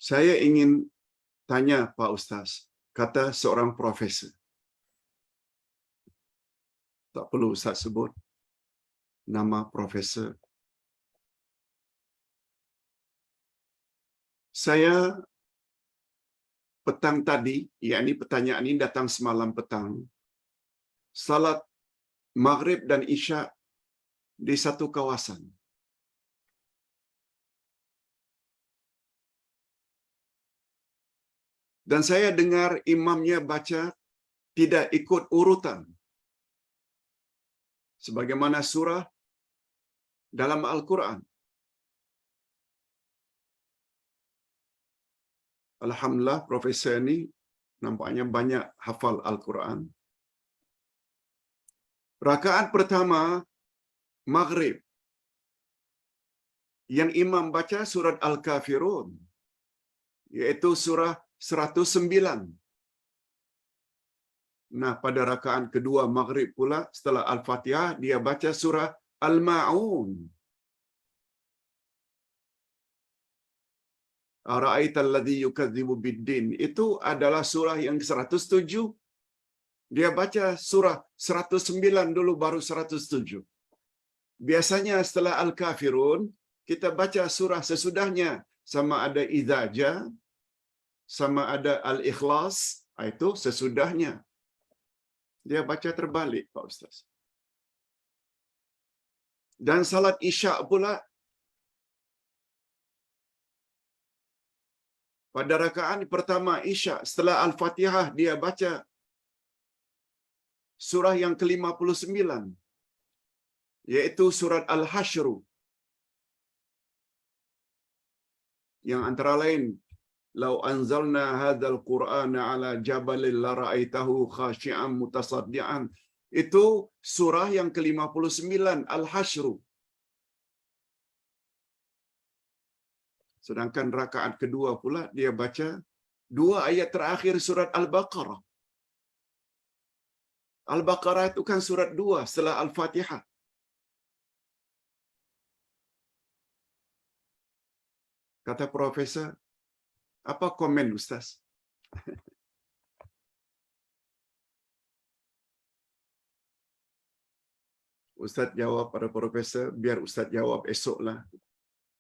Saya ingin tanya Pak Ustaz, kata seorang profesor. Tak perlu Ustaz sebut nama profesor. Saya petang tadi, yakni pertanyaan ini datang semalam petang, salat Maghrib dan Isya di satu kawasan. Dan saya dengar imamnya baca tidak ikut urutan. Sebagaimana surah dalam Al-Quran. Alhamdulillah, profesor ini nampaknya banyak hafal Al-Quran. Rakaat pertama, Maghrib, yang imam baca surat Al-Kafirun, yaitu surah 109. Nah, pada rakaat kedua Maghrib pula, setelah Al-Fatihah, dia baca surah Al-Ma'un. Ara'aital ladzi yukadzibu biddin. Itu adalah surah yang 107. Dia baca surah 109 dulu, baru 107. Biasanya setelah Al-Kafirun, kita baca surah sesudahnya. Sama ada Idza, sama ada Al-Ikhlas, itu sesudahnya. Dia baca terbalik, Pak Ustaz. Dan salat Isya pula, pada rakaat pertama Isya, setelah Al-Fatihah, dia baca surah yang ke-59, yaitu surat Al-Hasyr, yang antara lain, "Lau anzalna hadzal Qur'ana 'ala jabalin la ra'aitahu khashi'an mutasaddian." Itu surah yang ke-59, Al-Hasyr. Sedangkan rakaat kedua pula dia baca dua ayat terakhir surat Al-Baqarah. Al-Baqarah itu kan surat 2 setelah Al-Fatihah. Kata profesor, apa komen Ustaz? Ustaz jawab pada profesor, biar Ustaz jawab esoklah,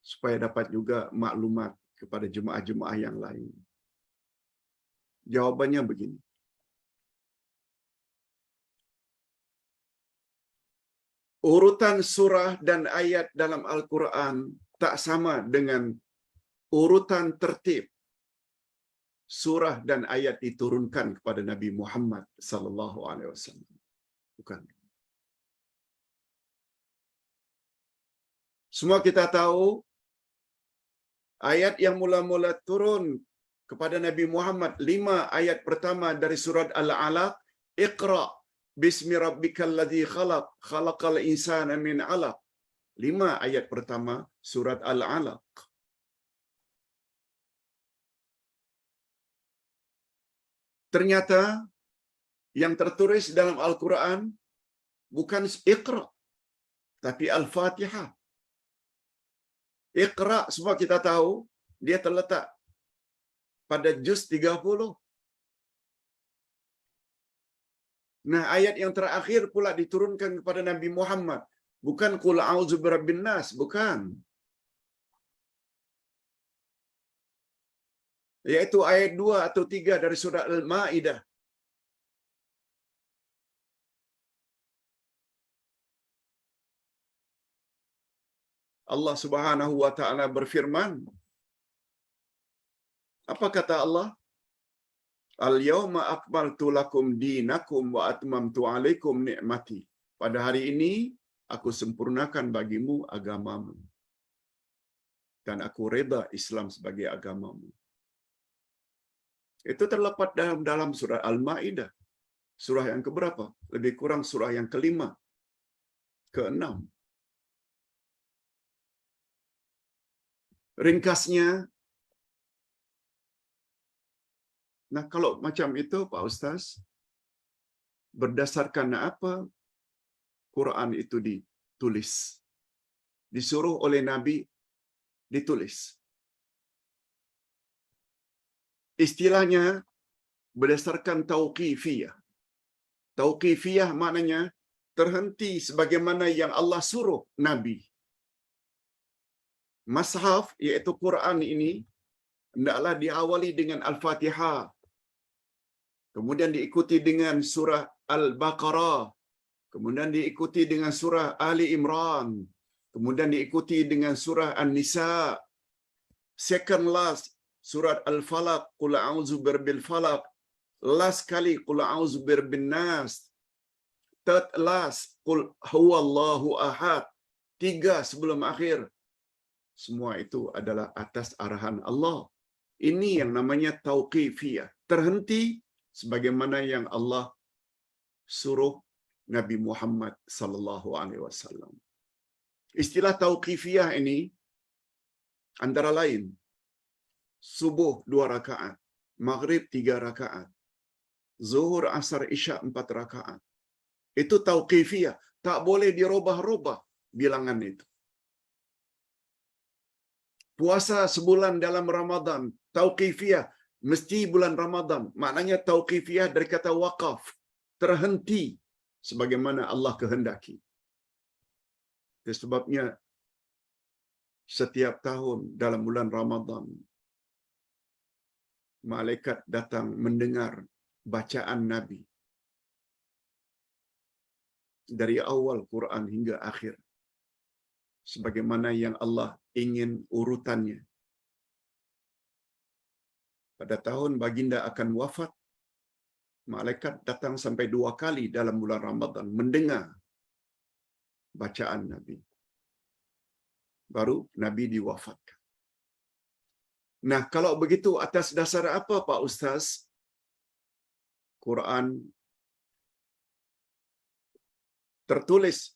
supaya dapat juga maklumat kepada jemaah-jemaah yang lain. Jawabannya begini. Urutan surah dan ayat dalam Al-Quran tak sama dengan urutan tertib surah dan ayat diturunkan kepada Nabi Muhammad sallallahu alaihi wasallam. Bukan. Semua kita tahu ayat yang mula-mula turun kepada Nabi Muhammad, 5 ayat pertama dari surat Al-Alaq, Iqra bismi rabbikal ladzi khalaq, khalaqal insana min 'alaq. 5 ayat pertama surat Al-Alaq. Ternyata yang tertulis dalam Al-Quran bukan Iqra, tapi Al-Fatihah. Iqra, semua kita tahu, dia terletak pada juz 30. Nah, ayat yang terakhir pula diturunkan kepada Nabi Muhammad. Bukan Qul a'udzu birabbin nas, bukan. Yaitu ayat 2 atau 3 dari surah Al-Maidah. Allah Subhanahu wa taala berfirman, apa kata Allah? Al-yawma akmaltu lakum dinakum wa atmamtu alaikum ni'mati. Pada hari ini aku sempurnakan bagimu agamamu dan aku reda Islam sebagai agamamu. Itu terdapat dalam surah Al-Maidah. Surah yang keberapa? Lebih kurang surah yang ke-5, ke-6. Ringkasnya, nah kalau macam itu Pak Ustaz, berdasarkan apa Quran itu ditulis? Disuruh oleh Nabi ditulis. istilahnya berdasarkan tauqifiyah. Tauqifiyah maknanya terhenti sebagaimana yang Allah suruh Nabi. Mashaf iaitu Quran ini hendaklah diawali dengan Al-Fatihah. Kemudian diikuti dengan surah Al-Baqarah. Kemudian diikuti dengan surah Ali Imran. Kemudian diikuti dengan surah An-Nisa. Second last, surat Al-Falaq, Qul a'udzu birabbil falaq. Last kali, Qul a'udzu birabbin nas. Third last, Qul huwallahu ahad. 3 sebelum akhir. Semua itu adalah atas arahan Allah. Ini yang namanya tauqifiyah. Terhenti sebagaimana yang Allah suruh Nabi Muhammad sallallahu alaihi wasallam. Istilah tauqifiyah ini antara lain subuh 2 rakaat, maghrib 3 rakaat, zuhur, asar, isya 4 rakaat. Itu tauqifiyah, tak boleh dirubah-rubah bilangan itu. Puasa sebulan dalam Ramadan, tauqifiyah, mesti bulan Ramadan. Maknanya tauqifiyah dari kata waqaf, terhenti sebagaimana Allah kehendaki. Itu sebabnya setiap tahun dalam bulan Ramadan, malaikat datang mendengar bacaan Nabi. Dari awal Quran hingga akhir. Sebagaimana yang Allah ingin urutannya. Pada tahun baginda akan wafat, malaikat datang sampai 2 kali dalam bulan Ramadan mendengar bacaan Nabi. Baru Nabi diwafatkan. Nah, kalau begitu atas dasar apa Pak Ustaz? Quran tertulis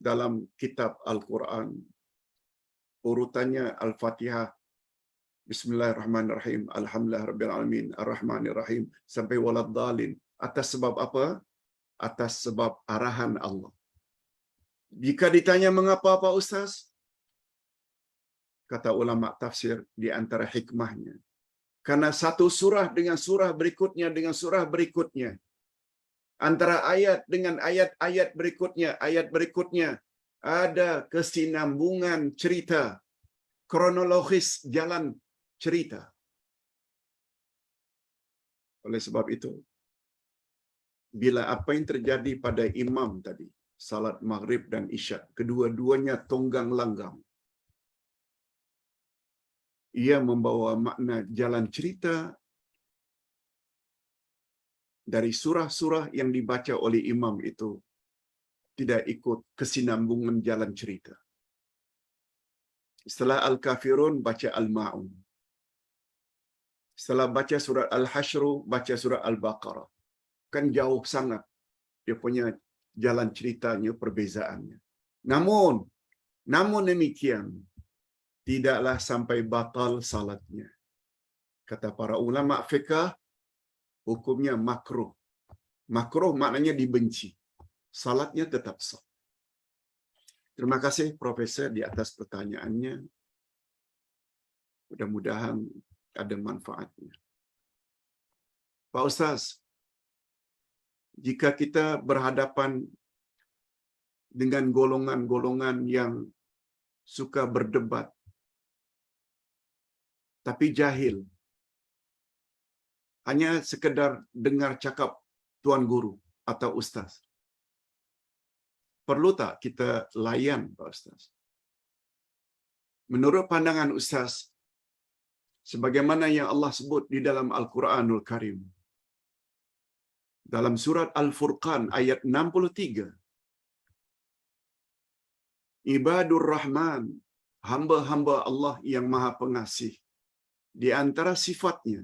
dalam kitab Al-Quran. Urutannya Al-Fatihah, Bismillahirrahmanirrahim, Alhamdulillahirrahmanirrahim, Ar-Rahmanirrahim, sampai Waladdallin. Atas sebab apa? Atas sebab arahan Allah. Jika ditanya mengapa Pak Ustaz? Kata ulama tafsir di antara hikmahnya. Karena satu surah dengan surah berikutnya dengan surah berikutnya. Antara ayat dengan ayat berikutnya ada kesinambungan cerita, kronologis jalan cerita. Oleh sebab itu, bila apa yang terjadi pada imam tadi, salat maghrib dan isya, kedua-duanya tunggang langgang. Ia membawa makna jalan cerita dari surah-surah yang dibaca oleh imam itu tidak ikut kesinambungan jalan cerita. Setelah Al-Kafirun, baca Al-Ma'un. Setelah baca surat Al-Hasyr, baca surat Al-Baqarah. Kan jauh sangat dia punya jalan ceritanya, perbezaannya. Namun demikian, tidaklah sampai batal salatnya. Kata para ulama fiqh, hukumnya makruh. Makruh maknanya dibenci. Salatnya tetap sah. Terima kasih Profesor di atas pertanyaannya. Mudah-mudahan ada manfaatnya. Pak Ustaz, jika kita berhadapan dengan golongan-golongan yang suka berdebat, tapi jahil, hanya sekedar dengar cakap Tuan Guru atau Ustaz, perlu tak kita layan Pak Ustaz? Menurut pandangan Ustaz, sebagaimana yang Allah sebut di dalam Al-Quranul Karim, dalam surat Al-Furqan ayat 63, Ibadur Rahman, hamba-hamba Allah yang Maha Pengasih, di antara sifatnya,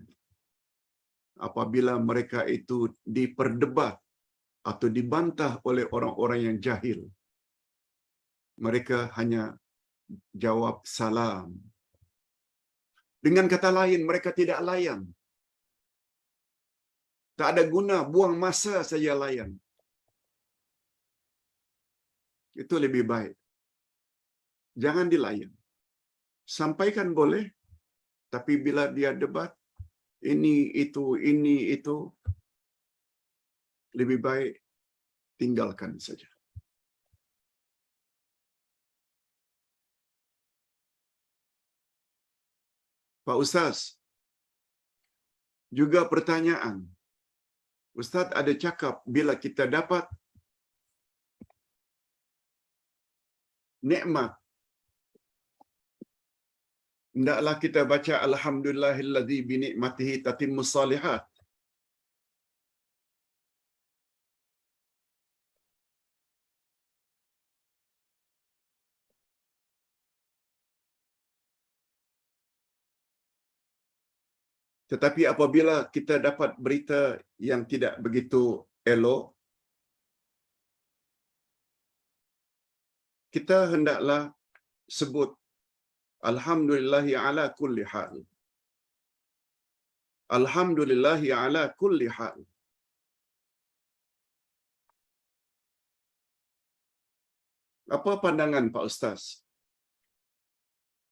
apabila mereka itu diperdebat atau dibantah oleh orang-orang yang jahil, mereka hanya jawab salam. Dengan kata lain, mereka tidak layan. Tak ada guna, buang masa saja layan. Itu lebih baik. Jangan dilayan. Sampaikan boleh, tapi bila dia debat, ini itu, lebih baik tinggalkan saja. Pak Ustaz, juga pertanyaan. Ustaz ada cakap bila kita dapat nikmat, hendaklah kita baca alhamdulillahillazi bi ni'matihi tatimmus salihat. Tetapi apabila kita dapat berita yang tidak begitu elok, kita hendaklah sebut alhamdulillahi ala kulli hal. Alhamdulillahi ala kulli hal. Apa pandangan Pak Ustaz?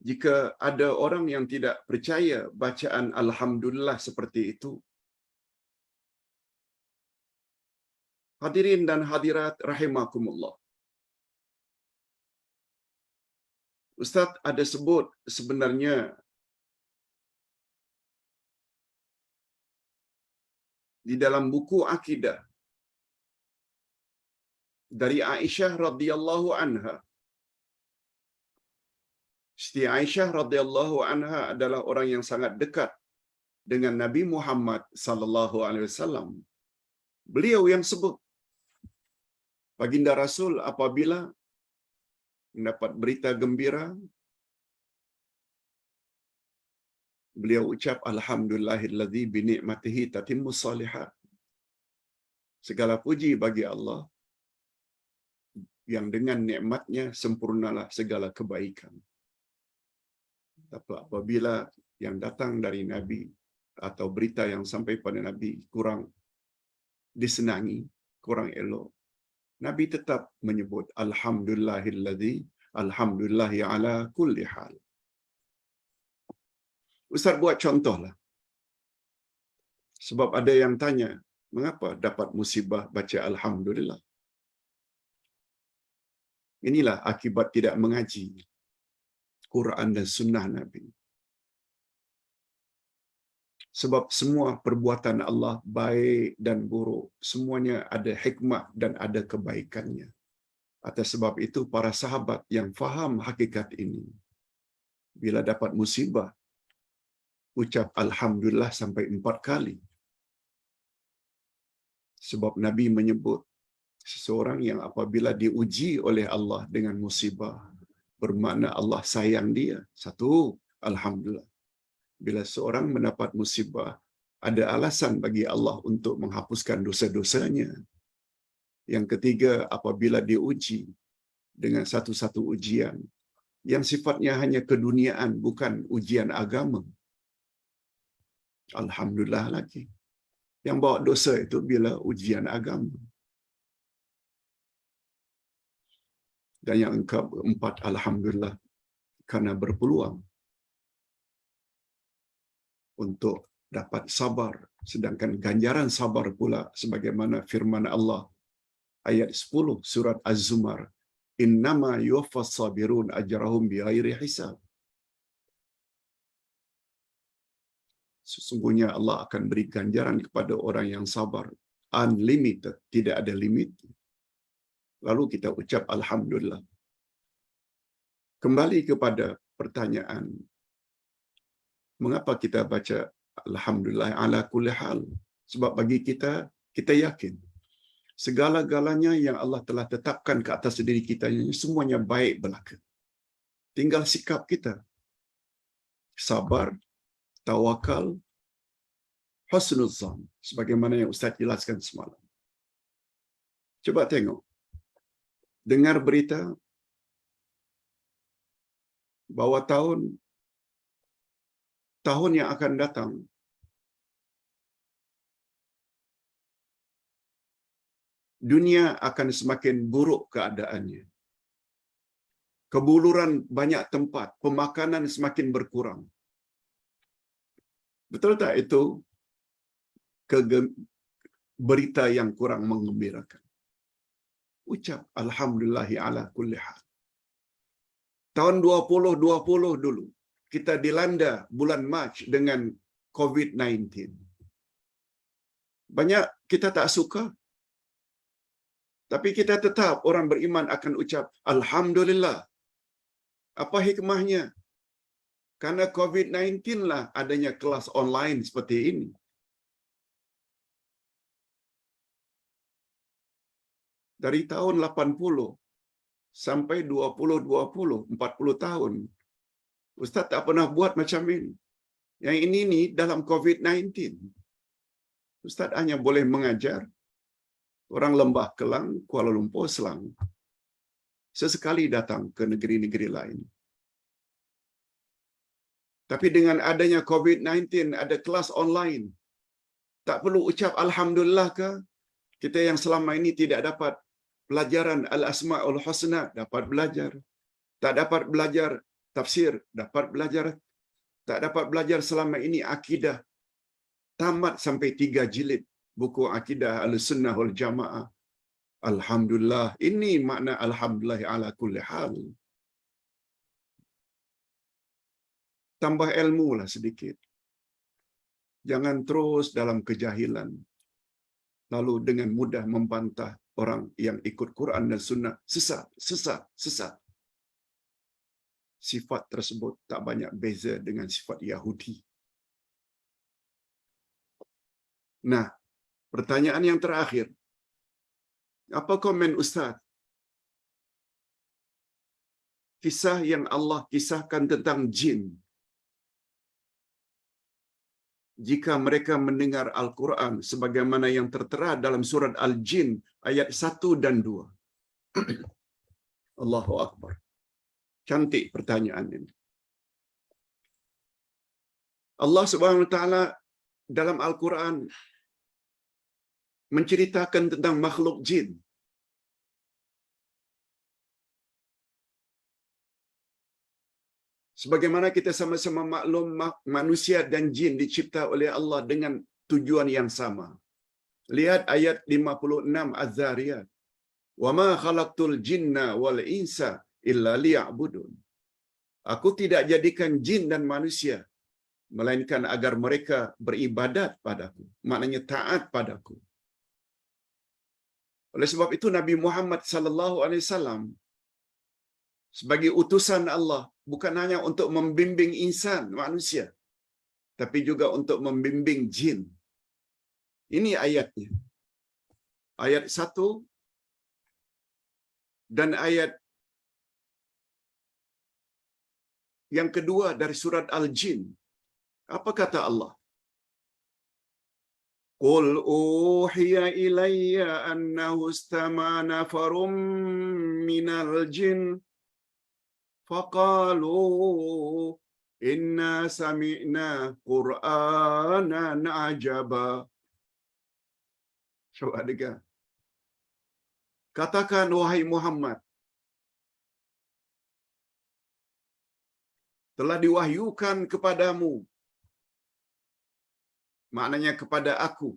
Jika ada orang yang tidak percaya bacaan alhamdulillah seperti itu, hadirin dan hadirat rahimakumullah. Ustaz ada sebut sebenarnya di dalam buku akidah dari Aisyah radhiyallahu anha. Siti Aisyah radhiyallahu anha adalah orang yang sangat dekat dengan Nabi Muhammad sallallahu alaihi wasallam. Beliau yang sebut baginda Rasul apabila mendapat berita gembira, beliau ucap alhamdulillahillazi bi ni'matihi tatimmus salihat. Segala puji bagi Allah yang dengan nikmatnya sempurnalah segala kebaikan. Tapi apabila yang datang dari Nabi atau berita yang sampai pada Nabi kurang disenangi, kurang elok, Nabi tetap menyebut alhamdulillahi ala kulli hal. Ustaz buat contohlah. Sebab ada yang tanya, mengapa dapat musibah baca alhamdulillah? Inilah akibat tidak mengaji Quran dan sunnah Nabi. Sebab semua perbuatan Allah baik dan buruk, semuanya ada hikmah dan ada kebaikannya. Atas sebab itu para sahabat yang faham hakikat ini, bila dapat musibah, ucap alhamdulillah sampai 4 kali. Sebab Nabi menyebut seseorang yang apabila diuji oleh Allah dengan musibah, bermakna Allah sayang dia. 1, alhamdulillah. Bila seorang mendapat musibah, ada alasan bagi Allah untuk menghapuskan dosa-dosanya. Yang ketiga, apabila diuji dengan satu-satu ujian yang sifatnya hanya keduniaan, bukan ujian agama, alhamdulillah lagi. Yang bawa dosa itu bila ujian agama. Dan yang keempat, alhamdulillah, karena berpeluang untuk dapat sabar. Sedangkan ganjaran sabar pula sebagaimana firman Allah ayat 10 surat Az-Zumar, innama yuwaffas sabirun ajrahum bighairi hisab. Sesungguhnya Allah akan beri ganjaran kepada orang yang sabar, unlimited, tidak ada limit. Lalu kita ucap alhamdulillah. Kembali kepada pertanyaan, mengapa kita baca alhamdulillah ala kulli hal? Sebab bagi kita, kita yakin segala-galanya yang Allah telah tetapkan ke atas diri kita, semuanya baik belaka. Tinggal sikap kita. Sabar, tawakal, husnul zan, sebagaimana yang Ustaz jelaskan semalam. Coba tengok. Dengar berita bahawa tahun yang akan datang dunia akan semakin buruk keadaannya. Kebuluran banyak tempat, pemakanan semakin berkurang. Betul tak itu berita yang kurang menggembirakan? Ucap alhamdulillahi ala kulli hal. Tahun 2020 dulu, kita dilanda bulan Mac dengan COVID-19. Banyak kita tak suka, tapi kita tetap orang beriman akan ucap alhamdulillah. Apa hikmahnya? Karena COVID-19 lah adanya kelas online seperti ini. Dari tahun 80 sampai 2020, 40 tahun, Ustaz tak pernah buat macam ini. Yang ini dalam COVID-19. Ustaz hanya boleh mengajar orang Lembah Kelang, Kuala Lumpur, Selang. Sesekali datang ke negeri-negeri lain. Tapi dengan adanya COVID-19, ada kelas online. Tak perlu ucap alhamdulillah ke? Kita yang selama ini tidak dapat pelajaran Al-Asma'ul Husna, dapat belajar. Tak dapat belajar tafsir, dapat belajar. Tak dapat belajar selama ini akidah. Tamat sampai 3 jilid buku akidah Ahlussunnah wal Jamaah. Alhamdulillah. Ini makna alhamdulillah ala kulli hal. Tambah ilmu lah sedikit. Jangan terus dalam kejahilan. Lalu dengan mudah membantah orang yang ikut Quran dan Sunnah. Sesat. Sifat tersebut tak banyak beza dengan sifat Yahudi. Nah, pertanyaan yang terakhir. Apa komen Ustaz? Kisah yang Allah kisahkan tentang jin. Jika mereka mendengar Al-Quran sebagaimana yang tertera dalam surat Al-Jin ayat 1 dan 2. Allahu Akbar. Cantik pertanyaan ini. Allah Subhanahu Wa Taala dalam Al-Quran menceritakan tentang makhluk jin. Sebagaimana kita sama-sama maklum, manusia dan jin dicipta oleh Allah dengan tujuan yang sama. Lihat ayat 56 Az-Zariyat. "Wa ma khalaqtul jinna wal insa illa liya'budun." Aku tidak jadikan jin dan manusia melainkan agar mereka beribadat padaku. Maknanya taat padaku. Oleh sebab itu Nabi Muhammad sallallahu alaihi wasallam sebagai utusan Allah bukan hanya untuk membimbing insan manusia, tapi juga untuk membimbing jin. Ini ayatnya. Ayat 1 dan ayat yang kedua dari surat Al-Jin. Apa kata Allah? Qul uhiya ilayya annahu istama'a nafarum minal jin faqalu inna sami'na Qur'anan ajaba. Coba dengar. Katakan wahai Muhammad, telah diwahyukan kepadamu, maknanya kepada aku,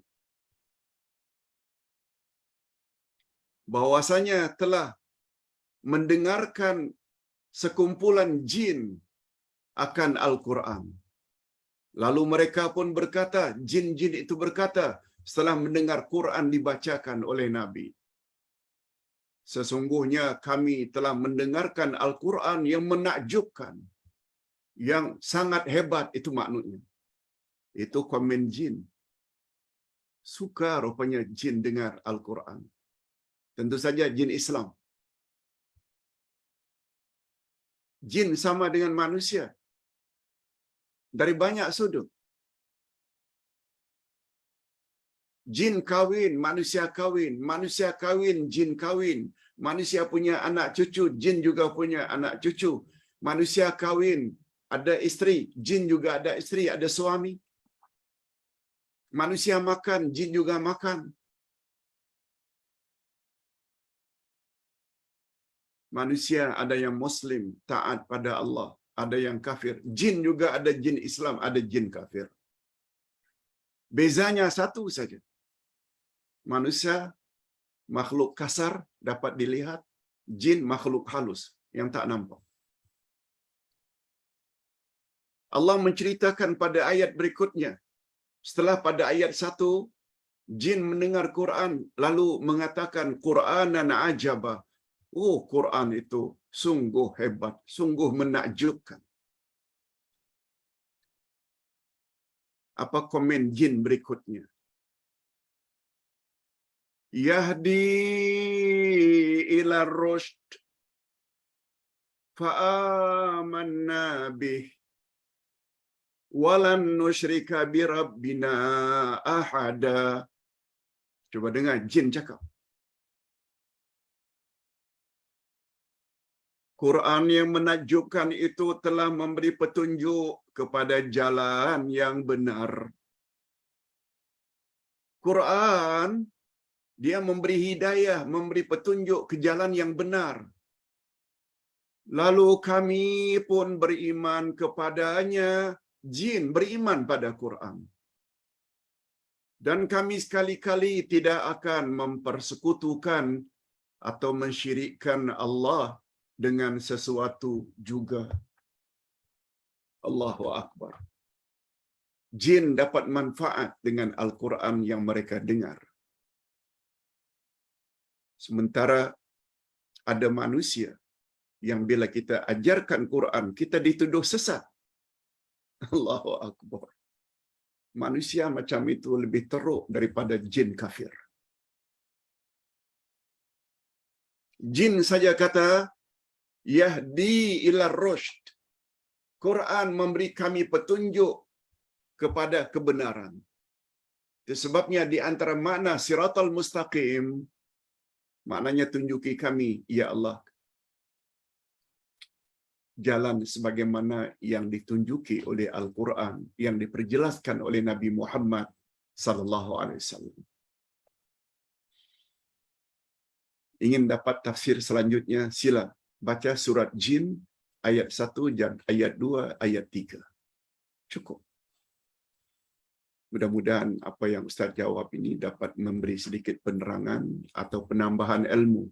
bahwasanya telah mendengarkan sekumpulan jin akan Al-Quran. Lalu mereka pun berkata, jin-jin itu berkata setelah mendengar Quran dibacakan oleh Nabi, sesungguhnya kami telah mendengarkan Al-Quran yang menakjubkan, yang sangat hebat. Itu maknanya. Itu komen jin. Suka rupanya jin dengar Al-Quran. Tentu saja jin Islam. Jin sama dengan manusia dari banyak sudut. Jin kawin, manusia kawin, manusia kawin, jin kawin, manusia punya anak cucu, jin juga punya anak cucu. Manusia kawin, ada isteri, jin juga ada isteri, ada suami. Manusia makan, jin juga makan. Manusia ada yang Muslim, taat pada Allah, ada yang kafir. Jin juga ada jin Islam, ada jin kafir. Bezanya satu saja. Manusia makhluk kasar dapat dilihat, jin makhluk halus yang tak nampak. Allah menceritakan pada ayat berikutnya, setelah pada ayat 1, jin mendengar Quran lalu mengatakan Quranan ajaba. Oh, Quran itu sungguh hebat, sungguh menakjubkan. Apa komen jin berikutnya? Yahdi ila rushd fa'amanna bih walan nusyrika bi rabbina ahada. Coba dengar jin cakap. Quran yang menakjubkan itu telah memberi petunjuk kepada jalan yang benar. Quran dia memberi hidayah, memberi petunjuk ke jalan yang benar. Lalu kami pun beriman kepadanya, jin beriman pada Quran. Dan kami sekali-kali tidak akan mempersekutukan atau mensyirikkan Allah dengan sesuatu juga. Allahu Akbar. Jin dapat manfaat dengan Al-Quran yang mereka dengar. Sementara ada manusia yang bila kita ajarkan Quran, kita dituduh sesat. Allahu Akbar. Manusia macam itu lebih teruk daripada jin kafir. Jin saja kata, Yahdi ila rushd. Quran memberi kami petunjuk kepada kebenaran. Itu sebabnya di antara makna siratal mustaqim, maknanya tunjuki kami, ya Allah, jalan sebagaimana yang ditunjuki oleh Al-Quran, yang diperjelaskan oleh Nabi Muhammad sallallahu alaihi wasallam. Ingin dapat tafsir selanjutnya, sila baca surat Jin ayat 1 dan ayat 2, ayat 3. Cukup. Mudah-mudahan apa yang Ustaz jawab ini dapat memberi sedikit penerangan atau penambahan ilmu